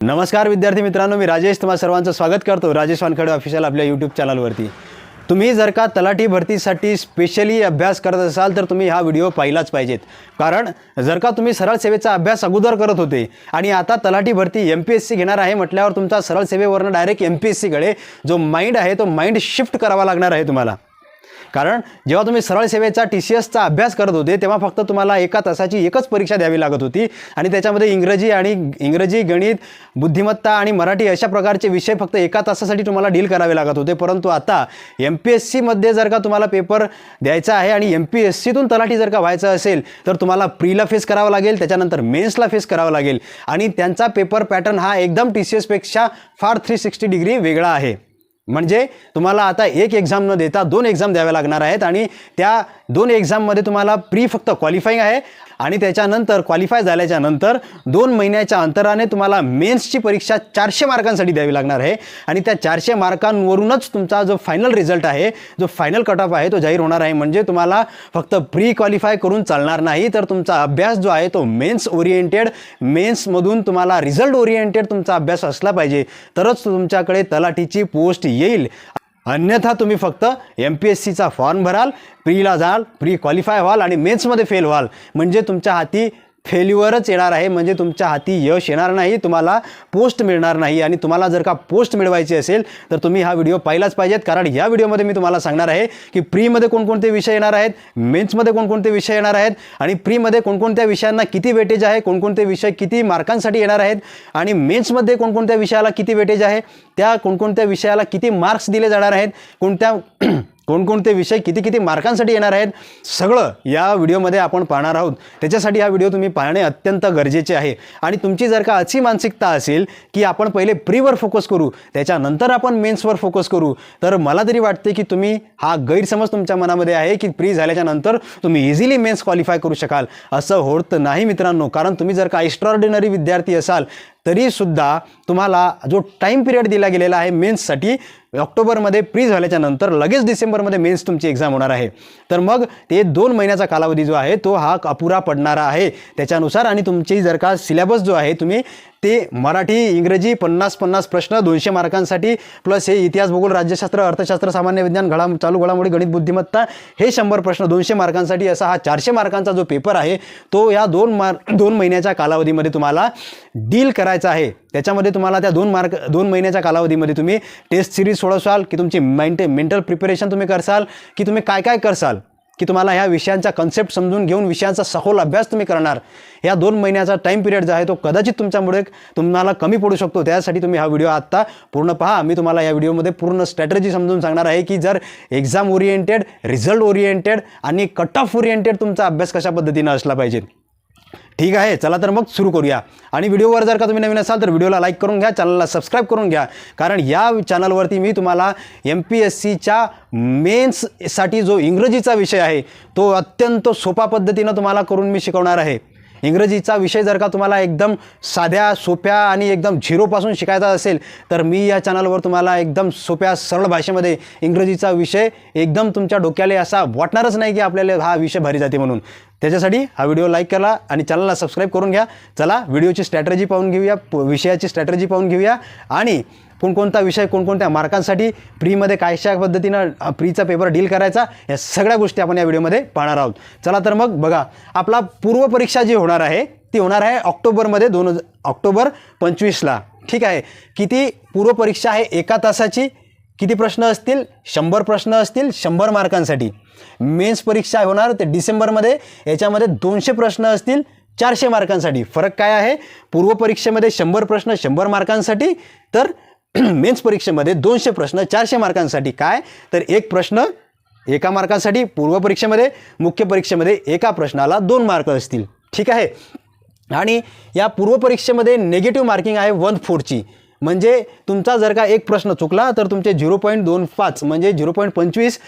नमस्कार विद्यार्थी मित्रांनो, मी राजेश तुम्हा सर्वांचं स्वागत करतो राजेश वानखडे ऑफिशियल आपल्या यूट्यूब चॅनलवरती। तुम्ही जर का तलाठी भरतीसाठी स्पेशली अभ्यास करत असाल तर तुम्ही हा व्हिडिओ पाहिलाच पाहिजेत। कारण जर का तुम्ही सरळ सेवेचा अभ्यास अगोदर करत होते आणि आता तलाठी भरती MPSC घेणार आहे म्हटल्यावर तुमचा सरळ सेवेवरनं डायरेक्ट MPSCकडे जो माइंड आहे तो माइंड शिफ्ट करावा लागणार आहे तुम्हाला। कारण जेव्हा तुम्ही सरळ सेवेचा TCSचा अभ्यास करत होते तेव्हा फक्त तुम्हाला एका तासाची एकच परीक्षा द्यावी लागत होती आणि त्याच्यामध्ये इंग्रजी, गणित, बुद्धिमत्ता आणि मराठी अशा प्रकारचे विषय फक्त एका तासासाठी तुम्हाला डील करावे लागत होते। परंतु आता MPSC मध्ये जर का तुम्हाला पेपर द्यायचा आहे आणि MPSCतून तलाठी जर का व्हायचं असेल तर तुम्हाला प्रीला फेस करावं लागेल, त्याच्यानंतर मेन्सला फेस करावं लागेल आणि त्यांचा पेपर पॅटर्न हा एकदम TCS पेक्षा फार 360 डिग्री वेगळा आहे। म्हणजे तुम्हाला आता एक एक्झाम न देता 2 एक्झाम द्याव्या लागणार आहेत आणि त्या 2 एक्झाममध्ये तुम्हाला प्री फक्त क्वालिफाईंग आहे आणि त्याच्यानंतर क्वालिफाय झाल्याच्या नंतर 2 महिन्याच्या अंतराने तुम्हाला मेन्सची परीक्षा 400 मार्कांसाठी द्यावी लागणार आहे आणि त्या 400 मार्कांवरूनच तुमचा जो फायनल रिझल्ट आहे, जो फायनल कट ऑफ आहे तो जाहीर होणार आहे। म्हणजे तुम्हाला फक्त प्री क्वालिफाय करून चालणार नाही, तर तुमचा अभ्यास जो आहे तो मेन्स ओरिएंटेड, मेन्समधून तुम्हाला रिझल्ट ओरिएंटेड तुमचा अभ्यास असला पाहिजे, तरच तुमच्याकडे तलाठीची पोस्ट येईल। अन्यथा तुम्ही फक्त MPSCचा फॉर्म भराल, प्रीला जाल, प्री क्वालिफाय व्हाल आणि मेन्समध्ये फेल व्हाल, म्हणजे तुमच्या हाती फेल्युअरच येणार आहे। म्हणजे तुमच्या हाती यश येणार नाही, तुम्हाला पोस्ट मिळणार नाही। आणि तुम्हाला जर का पोस्ट मिळवायची असेल तर तुम्ही हा व्हिडिओ पाहिलाच पाहिजेत। कारण या व्हिडिओमध्ये मी तुम्हाला सांगणार आहे की प्रीमध्ये कोणकोणते विषय येणार आहेत, मेन्समध्ये कोणकोणते विषय येणार आहेत आणि प्रीमध्ये कोणकोणत्या विषयांना किती वेटेज आहे, कोणकोणते विषय किती मार्कांसाठी येणार आहेत आणि मेन्समध्ये कोणकोणत्या विषयाला किती वेटेज आहे, त्या कोणकोणत्या विषयाला किती मार्क्स दिले जाणार आहेत, कोणकोणते विषय किती मार्कांसाठी येणार आहेत, सगळं या व्हिडिओमध्ये आपण पाहणार आहोत। त्याच्यासाठी हा व्हिडिओ तुम्ही पाहणे अत्यंत गरजेचे आहे। आणि तुमची जर का अशी मानसिकता असेल की आपण पहिले प्रीवर फोकस करू त्याच्यानंतर आपण मेन्सवर फोकस करू, तर मला तरी वाटते की तुम्ही हा गैरसमज तुमच्या मनामध्ये आहे की प्री झाल्याच्या नंतर तुम्ही इझिली मेन्स क्वालिफाय करू शकाल। असं होत नाही मित्रांनो। कारण तुम्ही जर का एक्स्ट्राऑर्डिनरी विद्यार्थी असाल तरीसुद्धा तुम्हाला जो टाईम पिरियड दिला गेलेला आहे मेन्ससाठी, ऑक्टोबरमध्ये प्री झाल्याच्या नंतर लगेच डिसेंबरमध्ये मेन्स तुमची एक्झाम होणार आहे, तर मग ते 2 महिन्याचा कालावधी जो आहे तो हा अपुरा पडणारा आहे त्याच्यानुसार। आणि तुमची जर का सिलेबस जो आहे तुम्ही ते मराठी, इंग्रजी 50-50 प्रश्न 200 मार्कांसाठी प्लस हे इतिहास, भूगोल, राज्यशास्त्र, अर्थशास्त्र, सामान्य विज्ञान, चालू घडामोडी, गणित, बुद्धिमत्ता हे 100 प्रश्न 200 मार्कांसाठी असा हा 400 मार्कांचा जो पेपर आहे तो या 2 महिन्याच्या कालावधीमध्ये तुम्हाला डील करायचा आहे। त्याच्यामध्ये तुम्हाला त्या 2 महिन्याच्या कालावधीमध्ये तुम्ही टेस्ट सिरीज सोडवसाल की तुमची मेंटल प्रिपरेशन तुम्ही करसाल की तुम्ही काय करसाल की तुम्हाला ह्या विषयांचा कन्सेप्ट समजून घेऊन विषयांचा सखोल अभ्यास तुम्ही करणार। या 2 महिन्याचा टाईम पिरियड जो आहे तो कदाचित तुमच्यामुळे तुम्हाला कमी पडू शकतो। त्यासाठी तुम्ही हा व्हिडिओ आत्ता पूर्ण पहा। मी तुम्हाला या व्हिडिओमध्ये पूर्ण स्ट्रॅटेजी समजून सांगणार आहे की जर एक्झाम ओरिएंटेड, रिझल्ट ओरिएंटेड आणि कट ऑफ ओरिएंटेड तुमचा अभ्यास कशा पद्धतीने असला पाहिजे। ठीक आहे, चला तर मग सुरू करूया। आणि व्हिडिओवर जर का तुम्ही नवीन असाल तर व्हिडिओला लाईक करून घ्या, चॅनलला सबस्क्राईब करून घ्या। कारण या चॅनलवरती मी तुम्हाला MPSCच्या मेन्ससाठी जो इंग्रजीचा विषय आहे तो अत्यंत सोपा पद्धतीनं तुम्हाला करून मी शिकवणार आहे। इंग्रजीचा विषय जर का तुम्हाला एकदम साध्या, सोप्या आणि एकदम झिरोपासून शिकायचा असेल तर मी या चॅनलवर तुम्हाला एकदम सोप्या सरळ भाषेमध्ये इंग्रजीचा विषय एकदम तुमच्या डोक्याला असा वाटणारच नाही की आपल्याला हा विषय भारी जाते म्हणून। त्याच्यासाठी हा व्हिडिओ लाईक करा आणि चॅनलला सबस्क्राईब करून घ्या। चला व्हिडिओची स्ट्रॅटेजी पाहून घेऊया, विषयाची स्ट्रॅटेजी पाहून घेऊया आणि कोणकोणता विषय कोणकोणत्या मार्कांसाठी, प्रीमध्ये कशा पद्धतीनं प्रीचा पेपर डील करायचा, या सगळ्या गोष्टी आपण या व्हिडिओमध्ये पाहणार आहोत। चला तर मग बघा, आपला पूर्वपरीक्षा जी होणार आहे ती होणार आहे ऑक्टोबरमध्ये, ऑक्टोबर 25ला। ठीक आहे, किती पूर्वपरीक्षा आहे? एका तासाची। किती प्रश्न असतील? 100 प्रश्न असतील 100 मार्कांसाठी। मेन्स परीक्षा होणार ते डिसेंबरमध्ये, याच्यामध्ये 200 प्रश्न असतील 400 मार्कांसाठी। फरक काय आहे? पूर्वपरीक्षेमध्ये 100 प्रश्न 100 मार्कांसाठी, तर मेन्स परीक्षेमध्ये 200 प्रश्न 400 मार्कांसाठी। काय तर एक प्रश्न 1 मार्कासाठी पूर्वपरीक्षेमध्ये, मुख्य परीक्षेमध्ये एका प्रश्नाला 2 मार्क असतील। ठीक आहे, आणि या पूर्वपरीक्षेमध्ये नेगेटिव्ह मार्किंग आहे 1/4ची। म्हणजे तुमचा जर का एक प्रश्न चुकला तर तुमचे 0.25 म्हणजे 0.25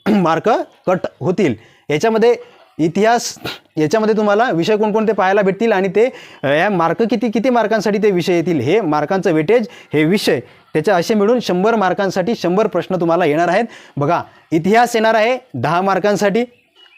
मार्क कट होतील। याच्यामध्ये इतिहास, याच्यामध्ये तुम्हाला विषय कोणकोणते पाहायला भेटतील आणि ते या मार्क किती मार्कांसाठी ते विषय येतील, हे मार्कांचं वेटेज, हे विषय त्याचे असे मिळून 100 मार्कांसाठी 100 प्रश्न तुम्हाला येणार आहेत। बघा, इतिहास येणार आहे 10 मार्कांसाठी,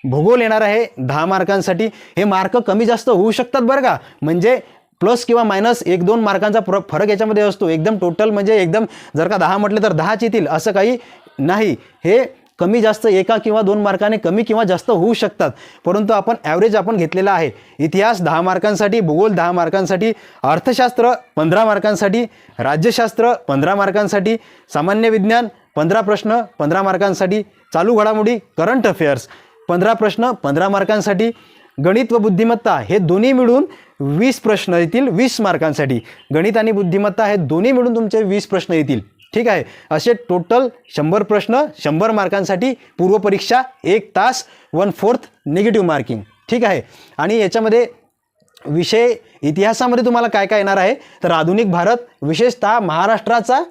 भूगोल येणार आहे 10 मार्कांसाठी। हे मार्क कमी जास्त होऊ शकतात बरं का, म्हणजे प्लस किंवा मायनस 1-2 मार्कांचा फरक याच्यामध्ये असतो. एकदम टोटल म्हणजे एकदम जर का 10 म्हटले तर 10च येतील असं काही नाही. हे कमी जास्त 1 किंवा 2 मार्काने कमी किंवा जास्त होऊ शकतात, परंतु आपण ॲव्हरेज आपण घेतलेला आहे. इतिहास 10 मार्कांसाठी, भूगोल 10 मार्कांसाठी, अर्थशास्त्र 15 मार्कांसाठी, राज्यशास्त्र 15 मार्कांसाठी, सामान्य विज्ञान 15 प्रश्न 15 मार्कांसाठी, चालू घडामोडी करंट अफेअर्स 15 प्रश्न 15 मार्कांसाठी, गणित व बुद्धिमत्ता हे दोन्ही मिळून 20 प्रश्न येतील 20 मार्कांसाठी. गणित आणि बुद्धिमत्ता हे दोन्ही मिळून तुमचे 20 प्रश्न येतील. ठीक आहे. असे टोटल 100 प्रश्न 100 मार्कांसाठी. पूर्वपरीक्षा 1 तास 1/4 निगेटिव्ह मार्किंग. ठीक आहे. आणि याच्यामध्ये विषय इतिहासामध्ये तुम्हाला काय काय येणार आहे तर आधुनिक भारत, विशेषतः महाराष्ट्राचा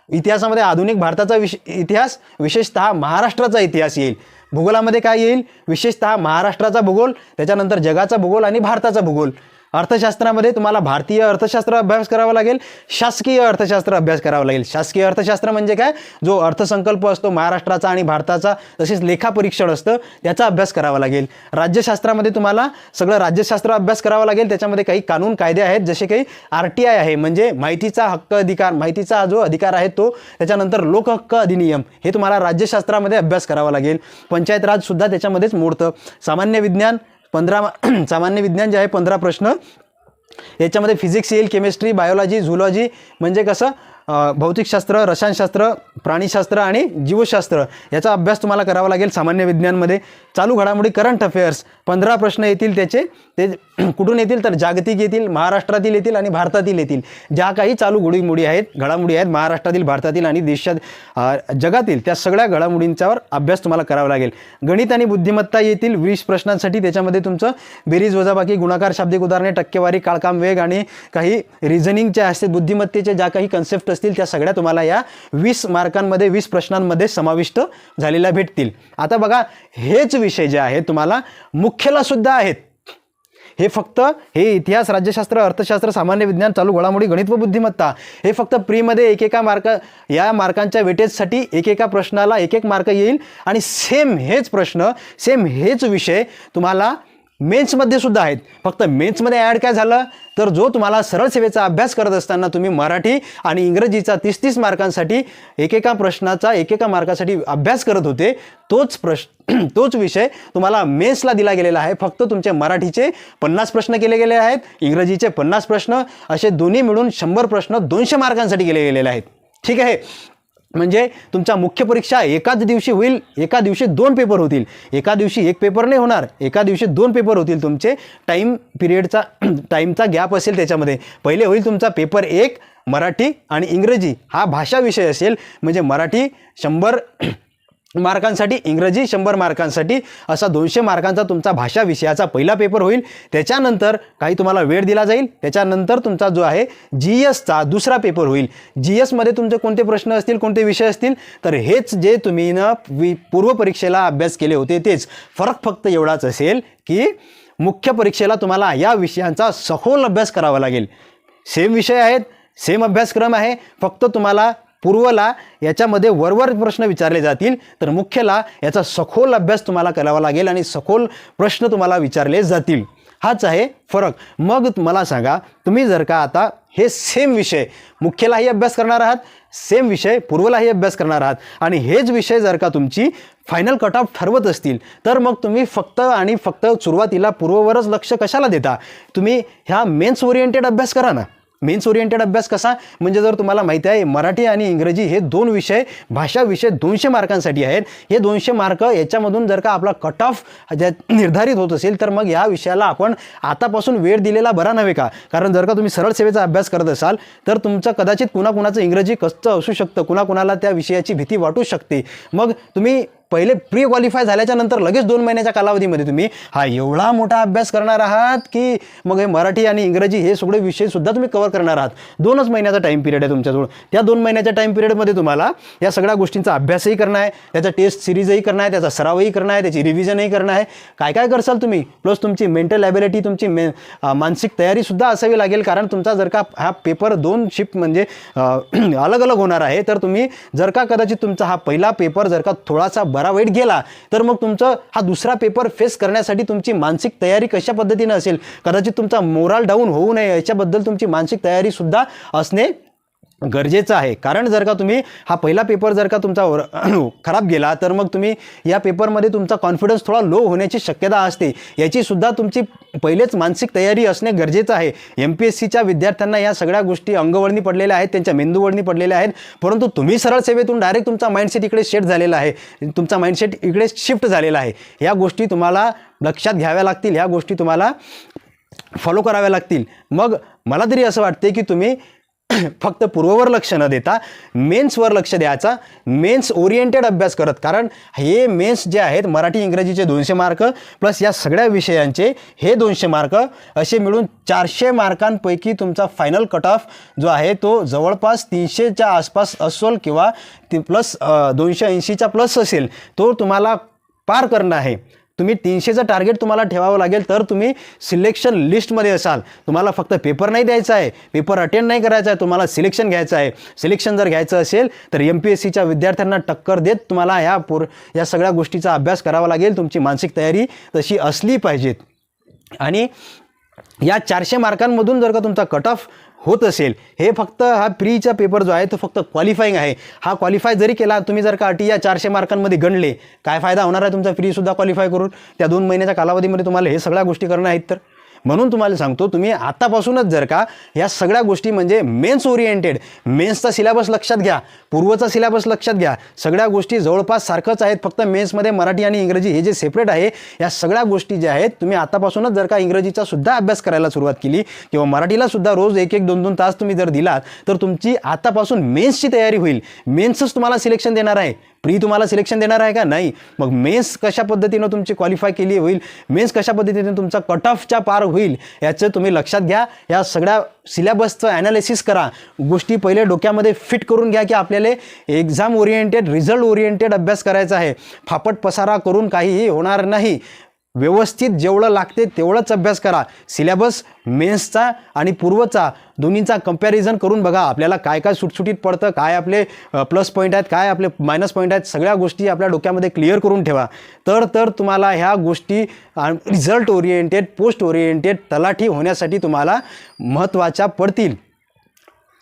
इतिहासामध्ये आधुनिक भारताचा इतिहास, विशेषतः महाराष्ट्राचा इतिहास येईल. भूगोलामध्ये काय येईल, विशेषतः महाराष्ट्राचा भूगोल, त्याच्यानंतर जगाचा भूगोल आणि भारताचा भूगोल. अर्थशास्त्रामध्ये तुम्हाला भारतीय अर्थशास्त्र अभ्यास करावा लागेल, शासकीय अर्थशास्त्र अभ्यास करावा लागेल. शासकीय अर्थशास्त्र म्हणजे काय, जो अर्थसंकल्प असतो महाराष्ट्राचा आणि भारताचा, तसेच लेखापरीक्षण असतं त्याचा अभ्यास करावा लागेल. राज्यशास्त्रामध्ये तुम्हाला सगळं राज्यशास्त्र अभ्यास करावा लागेल. त्याच्यामध्ये काही कानून कायदे आहेत, जसे काही RTI आहे म्हणजे माहितीचा हक्क अधिकार, माहितीचा जो अधिकार आहे तो. त्याच्यानंतर लोकहक्क अधिनियम हे तुम्हाला राज्यशास्त्रामध्ये अभ्यास करावा लागेल. पंचायत राज सुद्धा त्याच्यामध्येच मोडतं. सामान्य विज्ञान सामान्य विज्ञान जे आहे 15 प्रश्न. याच्यामध्ये फिजिक्स येईल, केमिस्ट्री, बायोलॉजी, झुलॉजी म्हणजे कसं भौतिकशास्त्र, रसायनशास्त्र, प्राणीशास्त्र आणि जीवशास्त्र याचा अभ्यास तुम्हाला करावा लागेल सामान्य विज्ञानमध्ये. चालू घडामोडी करंट अफेअर्स 15 प्रश्न येतील त्याचे. ते कुठून येतील तर जागतिक येतील, महाराष्ट्रातील येतील आणि भारतातील येतील. ज्या काही चालू घडामोडी आहेत महाराष्ट्रातील, भारतातील आणि जगातील त्या सगळ्या घडामोडींच्यावर अभ्यास तुम्हाला करावा लागेल. गणित आणि बुद्धिमत्ता येतील 20 प्रश्नांसाठी. त्याच्यामध्ये तुमचं बेरीज, वजाबाकी, गुणाकार, शाब्दिक उदाहरणे, टक्केवारी, काळकाम, वेग आणि काही रिझनिंगच्या असते बुद्धिमत्तेचे ज्या काही कन्सेप्ट असतील त्या सगळ्या तुम्हाला या 20 मार्कांमध्ये 20 प्रश्नांमध्ये समाविष्ट झालेल्या भेटतील. आता बघा, हेच विषय जे आहेत तुम्हाला मुख्यला सुद्धा आहेत. हे फक्त हे इतिहास, राज्यशास्त्र, अर्थशास्त्र, सामान्य विज्ञान, चालू घडामोडी, गणित व बुद्धिमत्ता हे फक्त प्रीमध्ये एकेका मार्क, या मार्कांच्या वेटेजसाठी एकेका प्रश्नाला 1-1 मार्क येईल. आणि सेम हेच प्रश्न, सेम हेच विषय तुम्हाला मेन्समध्ये सुद्धा आहेत. फक्त मेन्समध्ये ॲड काय झालं तर जो तुम्हाला सरळ सेवेचा अभ्यास करत असताना तुम्ही मराठी आणि इंग्रजीचा 30-30 मार्कांसाठी एकेका प्रश्नाचा एकेका मार्कासाठी अभ्यास करत होते, तोच विषय तुम्हाला मेन्सला दिला गेलेला आहे. फक्त तुमचे मराठीचे 50 प्रश्न केले गेले आहेत, इंग्रजीचे 50 प्रश्न, असे दोन्ही मिळून 100 प्रश्न 200 मार्कांसाठी केले गेलेले आहेत. ठीक आहे. म्हणजे तुमच्या मुख्य परीक्षा एकाच दिवशी होईल, एका दिवशी 2 पेपर होतील. एका दिवशी 1 पेपर नाही होणार, एका दिवशी 2 पेपर होतील. तुमचे टाईमचा गॅप असेल त्याच्यामध्ये. पहिले होईल तुमचा पेपर 1 मराठी आणि इंग्रजी हा भाषा विषय असेल. म्हणजे मराठी 100 मार्कांसाठी, इंग्रजी 100 मार्कांसाठी, असा 200 मार्कांचा तुमचा भाषा विषयाचा पहिला पेपर होईल. त्याच्यानंतर काही तुम्हाला वेळ दिला जाईल. त्याच्यानंतर तुमचा जो आहे GSचा दुसरा पेपर होईल. GSमध्ये तुमचे कोणते प्रश्न असतील, कोणते विषय असतील तर हेच जे तुम्ही पूर्वपरीक्षेला अभ्यास केले होते तेच. फरक फक्त एवढाच असेल की मुख्य परीक्षेला तुम्हाला या विषयांचा सखोल अभ्यास करावा लागेल. सेम विषय आहेत, सेम अभ्यासक्रम आहे, फक्त तुम्हाला पूर्वला याच्यामध्ये वरवर प्रश्न विचारले जातील तर मुख्यला याचा सखोल अभ्यास तुम्हाला करावा लागेल आणि सखोल प्रश्न तुम्हाला विचारले जातील. हाच आहे फरक. मग मला सांगा, तुम्ही जर का आता हे सेम विषय मुख्यलाही अभ्यास करणार आहात, सेम विषय पूर्वलाही अभ्यास करणार आहात आणि हेच विषय जर का तुमची फायनल कट ऑफ ठरवत असतील तर मग तुम्ही फक्त आणि फक्त सुरुवातीला पूर्ववरच लक्ष कशाला देता? तुम्ही ह्या मेन्स ओरिएंटेड अभ्यास करा ना. मेन्स ओरिएंटेड अभ्यास कसा, म्हणजे जर तुम्हाला माहिती आहे मराठी आणि इंग्रजी हे 2 विषय भाषा विषय 200 मार्कांसाठी आहेत. हे 200 मार्क याच्यामधून जर का आपला कट ऑफ निर्धारित होत असेल तर मग या विषयाला आपण आतापासून वेळ दिलेला बरा नव्हे का? कारण जर का तुम्ही सरळ सेवेचा अभ्यास करत असाल तर तुमचं कदाचित कुणाकुणाचं इंग्रजी कच्चं असू शकतं, कुणाकुणाला त्या विषयाची भीती वाटू शकते. मग तुम्ही पहिले प्री क्वालिफाय झाल्याच्या नंतर लगेच 2 महिन्याच्या कालावधीमध्ये तुम्ही हा एवढा मोठा अभ्यास करणार आहात की मग हे मराठी आणि इंग्रजी हे सगळे विषय सुद्धा तुम्ही कव्हर करणार आहात. 2च महिन्याचा टाईम पिरियड आहे तुमच्याजवळ. त्या 2 महिन्याच्या टाईम पिरियडमध्ये तुम्हाला या सगळ्या गोष्टींचा अभ्यासही करणं आहे, त्याचा टेस्ट सिरीजही करणं आहे, त्याचा सरावही करणं आहे, त्याची रिव्हिजनही करणं आहे. काय काय करसाल तुम्ही, प्लस तुमची मेंटल ॲबिलिटी, तुमची मानसिक तयारीसुद्धा असावी लागेल. कारण तुमचा जर का हा पेपर 2 शिफ्ट म्हणजे अलग अलग होणार आहे तर तुम्ही जर का कदाचित तुमचा हा पहिला पेपर जर का थोडासा बरा वाईट गेला तर मग तुमचं हा दुसरा पेपर फेस करण्यासाठी तुमची मानसिक तयारी कशा पद्धतीने असेल, कदाचित तुमचा मोराल डाऊन होऊ नये याच्याबद्दल तुमची मानसिक तयारीसुद्धा असणे गरजेचं आहे. कारण जर का तुम्ही हा पहिला पेपर जर का तुमचा खराब गेला तर मग तुम्ही या पेपरमध्ये तुमचा कॉन्फिडन्स थोडा लो होण्याची शक्यता असते. याचीसुद्धा तुमची पहिलेच मानसिक तयारी असणे गरजेचं आहे. MPSCच्या विद्यार्थ्यांना या सगळ्या गोष्टी अंगवळणी पडलेल्या आहेत, त्यांच्या मेंदूवळणी पडलेल्या आहेत, परंतु तुम्ही सरळ सेवेतून डायरेक्ट तुमचा माइंडसेट इकडे सेट झालेला आहे, तुमचा माइंडसेट इकडे शिफ्ट झालेला आहे. या गोष्टी तुम्हाला लक्षात घ्याव्या लागतील, ह्या गोष्टी तुम्हाला फॉलो कराव्या लागतील. मग मला तरी असं वाटते की तुम्ही फक्त पूर्ववर लक्ष न देता मेन्सवर लक्ष द्यायचा, मेन्स ओरिएंटेड अभ्यास करत. कारण हे मेन्स जे आहेत मराठी इंग्रजीचे 200 मार्क प्लस या सगळ्या विषयांचे हे 200 मार्क असे मिळून 400 मार्कांपैकी तुमचा फायनल कट ऑफ जो आहे तो जवळपास 300च्या आसपास असेल किंवा प्लस 280च्या प्लस असेल, तो तुम्हाला पार करणं आहे. तुम्ही 300चं टार्गेट तुम्हाला ठेवावं लागेल तर तुम्ही सिलेक्शन लिस्टमध्ये असाल. तुम्हाला फक्त पेपर नाही द्यायचा आहे, पेपर अटेंड नाही करायचा आहे, तुम्हाला सिलेक्शन घ्यायचं आहे. सिलेक्शन जर घ्यायचं असेल तर MPSCच्या विद्यार्थ्यांना टक्कर देत तुम्हाला या सगळ्या गोष्टीचा अभ्यास करावा लागेल. तुमची मानसिक तयारी तशी असली पाहिजेत. आणि या 400 मार्कांमधून जर का तुमचा कट ऑफ होत असेल, हे फक्त हा प्रीचा पेपर जो आहे तो फक्त क्वालिफाईंग आहे. हा क्वालिफाय जरी केला तुम्ही, जर का अटी या 400 मार्कांमध्ये गणले, काय फायदा होणार आहे तुमचा प्रीसुद्धा क्वालिफाय करून? त्या 2 महिन्याच्या कालावधीमध्ये तुम्हाला हे सगळ्या गोष्टी करणं आहेत. तर म्हणून तुम्हाला सांगतो, तुम्ही आतापासूनच जर का या सगळ्या गोष्टी म्हणजे मेन्स ओरिएंटेड, मेन्सचा सिलेबस लक्षात घ्या, पूर्वचा सिलेबस लक्षात घ्या, सगळ्या गोष्टी जवळपास सारखंच आहेत. फक्त मेन्समध्ये मराठी आणि इंग्रजी हे जे सेपरेट आहे, या सगळ्या गोष्टी ज्या आहेत तुम्ही आतापासूनच जर का इंग्रजीचा सुद्धा अभ्यास करायला सुरुवात केली किंवा मराठीला सुद्धा रोज 1-1, 2-2 तास तुम्ही जर दिलात तर तुमची आतापासून मेन्सची तयारी होईल. मेन्सच तुम्हाला सिलेक्शन देणार आहे, प्री तुम्हाला सिलेक्शन देणार आहे का? नाही. मग मेन्स कशा पद्धतीनं तुमची क्वालिफाय केली होईल, मेन्स कशा पद्धतीने तुमचा कट ऑफच्या पार होईल याचं तुम्ही लक्षात घ्या. या सगळ्या सिलेबसचं ॲनालिसिस करा, गोष्टी पहिले डोक्यामध्ये फिट करून घ्या की आपल्याला एक्झाम ओरिएंटेड, रिझल्ट ओरिएंटेड अभ्यास करायचा आहे. फापट पसारा करून काहीही होणार नाही. व्यवस्थित जेवढं लागते तेवढंच अभ्यास करा. सिलेबस मेन्सचा आणि पूर्वचा दोन्हीचा कंपॅरिझन करून बघा, आपल्याला काय काय सुटसुटीत पडतं, काय आपले प्लस पॉईंट आहेत, काय आपले मायनस पॉईंट आहेत, सगळ्या गोष्टी आपल्या डोक्यामध्ये क्लिअर करून ठेवा. तर तुम्हाला ह्या गोष्टी रिझल्ट ओरिएंटेड, पोस्ट ओरिएंटेड तलाठी होण्यासाठी तुम्हाला महत्त्वाच्या पडतील.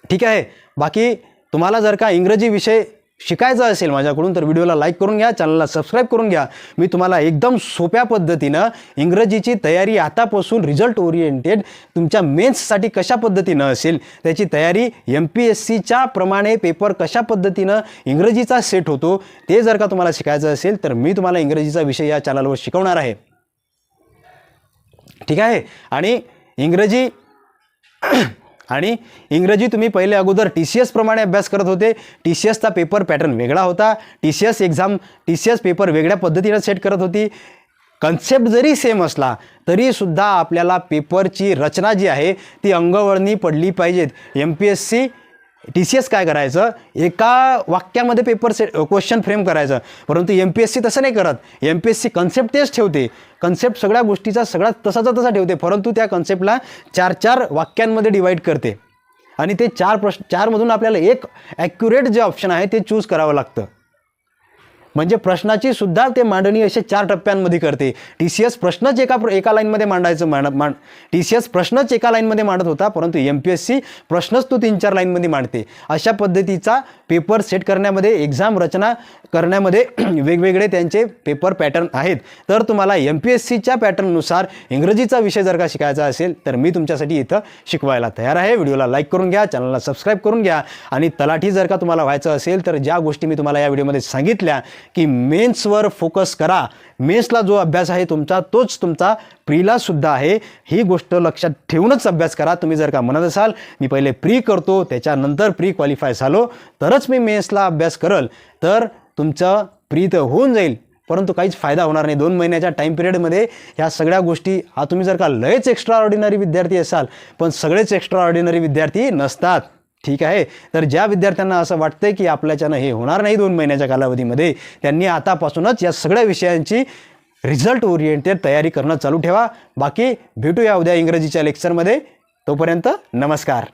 ठीक आहे. बाकी तुम्हाला जर का इंग्रजी विषय शिकायचं असेल माझ्याकडून तर व्हिडिओला लाईक करून घ्या, चॅनलला सबस्क्राईब करून घ्या. मी तुम्हाला एकदम सोप्या पद्धतीनं इंग्रजीची तयारी आतापासून रिझल्ट ओरिएंटेड तुमच्या मेन्ससाठी कशा पद्धतीनं असेल त्याची तयारी, MPSCच्या प्रमाणे पेपर कशा पद्धतीनं इंग्रजीचा सेट होतो ते जर का तुम्हाला शिकायचं असेल तर मी तुम्हाला इंग्रजीचा विषय या चॅनलवर शिकवणार आहे. ठीक आहे. आणि इंग्रजी तुम्ही पहिले अगोदर TCS प्रमाणे अभ्यास करत होते. TCSचा पेपर पॅटर्न वेगळा होता. TCS पेपर वेगळ्या पद्धतीने सेट करत होती. कन्सेप्ट जरी सेम असला तरीसुद्धा आपल्याला पेपरची रचना जी आहे ती अंगवळणी पडली पाहिजेत. TCS काय करायचं, एका वाक्यामध्ये पेपर क्वेश्चन फ्रेम करायचं, परंतु MPSC तसं नाही करत. MPSC कन्सेप्ट तेच ठेवते, कन्सेप्ट सगळ्या गोष्टीचा सगळा तसा ठेवते, परंतु त्या कन्सेप्टला 4-4 वाक्यांमध्ये डिवाईड करते आणि ते 4 मधून आपल्याला एक ॲक्युरेट जे ऑप्शन आहे ते चूज करावं लागतं. म्हणजे प्रश्नाची सुद्धा ते मांडणी असे 4 टप्प्यांमध्ये करते. TCS प्रश्नच एका लाईनमध्ये TCS प्रश्नच एका लाईनमध्ये मांडत होता, परंतु MPSC प्रश्नच तो 3-4 लाईनमध्ये मांडते. अशा पद्धतीचा पेपर सेट करण्यामध्ये, एक्झाम रचना करण्यामध्ये वेगवेगळे त्यांचे पेपर पॅटर्न आहेत. तर तुम्हाला MPSCच्या पॅटर्ननुसार इंग्रजीचा विषय जर का शिकायचा असेल तर मी तुमच्यासाठी इथं शिकवायला तयार आहे. व्हिडिओला लाईक करून घ्या, चॅनलला सबस्क्राईब करून घ्या. आणि तलाठी जर का तुम्हाला व्हायचं असेल तर ज्या गोष्टी मी तुम्हाला या व्हिडिओमध्ये सांगितल्या की मेन्सवर फोकस करा, मेन्सला जो अभ्यास आहे तुमचा तोच तुमचा प्रीला सुद्धा आहे, ही गोष्ट लक्षात ठेवूनच अभ्यास करा. तुम्ही जर का म्हणत असाल मी पहिले प्री करतो त्याच्यानंतर प्री क्वालिफाय झालो तरच मी मेन्सला अभ्यास करल, तर तुमचं प्री तर होऊन जाईल परंतु काहीच फायदा होणार नाही. 2 महिन्याच्या टाईम पिरियडमध्ये ह्या सगळ्या गोष्टी, हा तुम्ही जर का लयच एक्स्ट्रा ऑर्डिनरी विद्यार्थी असाल, पण सगळेच एक्स्ट्रा ऑर्डिनरी विद्यार्थी नसतात. ठीक आहे. तर ज्या विद्यार्थ्यांना असं वाटतंय की आपल्याच्यानं हे होणार नाही 2 महिन्याच्या कालावधीमध्ये, त्यांनी आतापासूनच या सगळ्या विषयांची रिझल्ट ओरिएंटेड तयारी करणं चालू ठेवा. बाकी भेटूया उद्या इंग्रजीच्या लेक्चरमध्ये. तोपर्यंत नमस्कार.